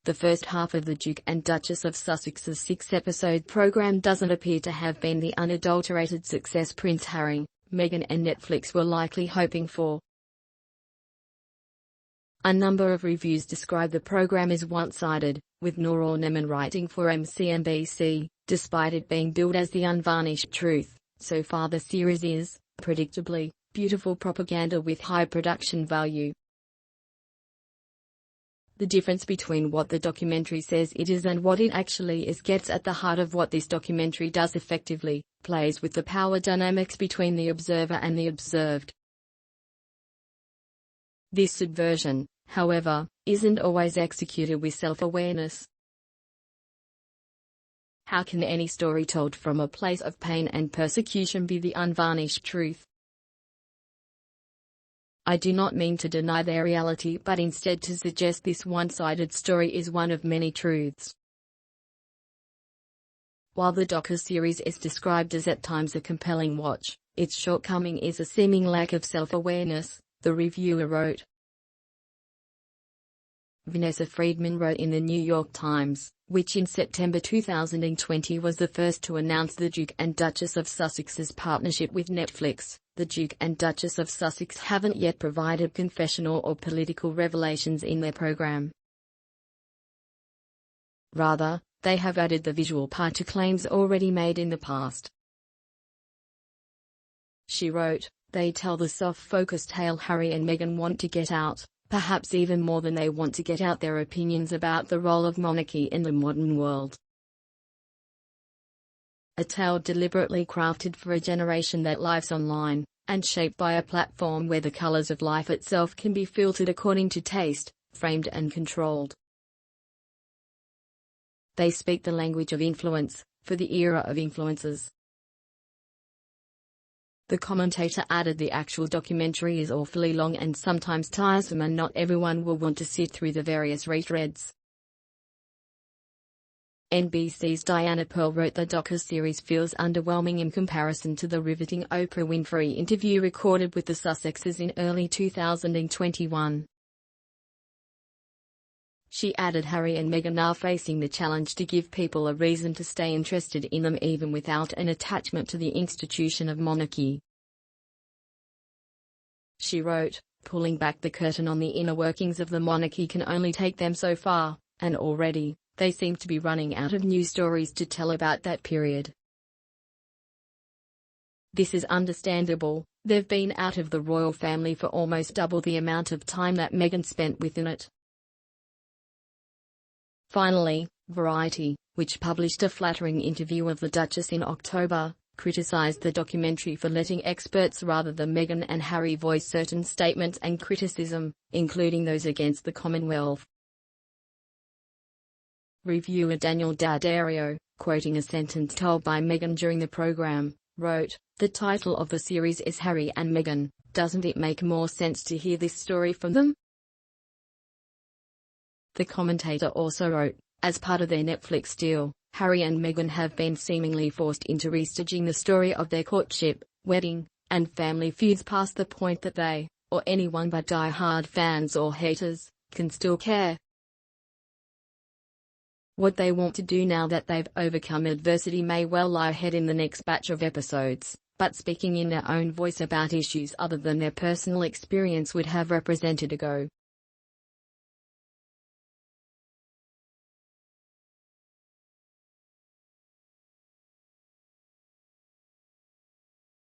the first half of the Duke and Duchess of Sussex's 6-episode program doesn't appear to have been the unadulterated success Prince Harry, Meghan and Netflix were likely hoping for. A number of reviews describe the program as one-sided, with Nora Orneman writing for MSNBC, despite it being billed as the unvarnished truth. So far the series is, predictably, beautiful propaganda with high production value. The difference between what the documentary says it is and what it actually is gets at the heart of what this documentary does effectively, plays with the power dynamics between the observer and the observed. This subversion, however, isn't always executed with self-awareness. How can any story told from a place of pain and persecution be the unvarnished truth? I do not mean to deny their reality but instead to suggest this one-sided story is one of many truths. While the docu-series is described as at times a compelling watch, its shortcoming is a seeming lack of self-awareness, the reviewer wrote. Vanessa Friedman wrote in the New York Times, which in September 2020 was the first to announce the Duke and Duchess of Sussex's partnership with Netflix. The Duke and Duchess of Sussex haven't yet provided confessional or political revelations in their program. Rather, they have added the visual part to claims already made in the past. She wrote, "They tell the soft-focused tale Harry and Meghan want to get out, perhaps even more than they want to get out their opinions about the role of monarchy in the modern world. A tale deliberately crafted for a generation that lives online, and shaped by a platform where the colors of life itself can be filtered according to taste, framed and controlled. They speak the language of influence, for the era of influencers." The commentator added the actual documentary is awfully long and sometimes tiresome and not everyone will want to sit through the various retreads. NBC's Diana Pearl wrote the docu-series feels underwhelming in comparison to the riveting Oprah Winfrey interview recorded with the Sussexes in early 2021. She added Harry and Meghan are facing the challenge to give people a reason to stay interested in them even without an attachment to the institution of monarchy. She wrote, "Pulling back the curtain on the inner workings of the monarchy can only take them so far, and already, they seem to be running out of new stories to tell about that period. This is understandable, they've been out of the royal family for almost double the amount of time that Meghan spent within it." Finally, Variety, which published a flattering interview of the Duchess in October, criticized the documentary for letting experts rather than Meghan and Harry voice certain statements and criticism, including those against the Commonwealth. Reviewer Daniel D'Addario, quoting a sentence told by Meghan during the program, wrote, "The title of the series is Harry and Meghan, doesn't it make more sense to hear this story from them?" The commentator also wrote, "As part of their Netflix deal, Harry and Meghan have been seemingly forced into restaging the story of their courtship, wedding, and family feuds past the point that they, or anyone but die-hard fans or haters, can still care. What they want to do now that they've overcome adversity may well lie ahead in the next batch of episodes, but speaking in their own voice about issues other than their personal experience would have represented a go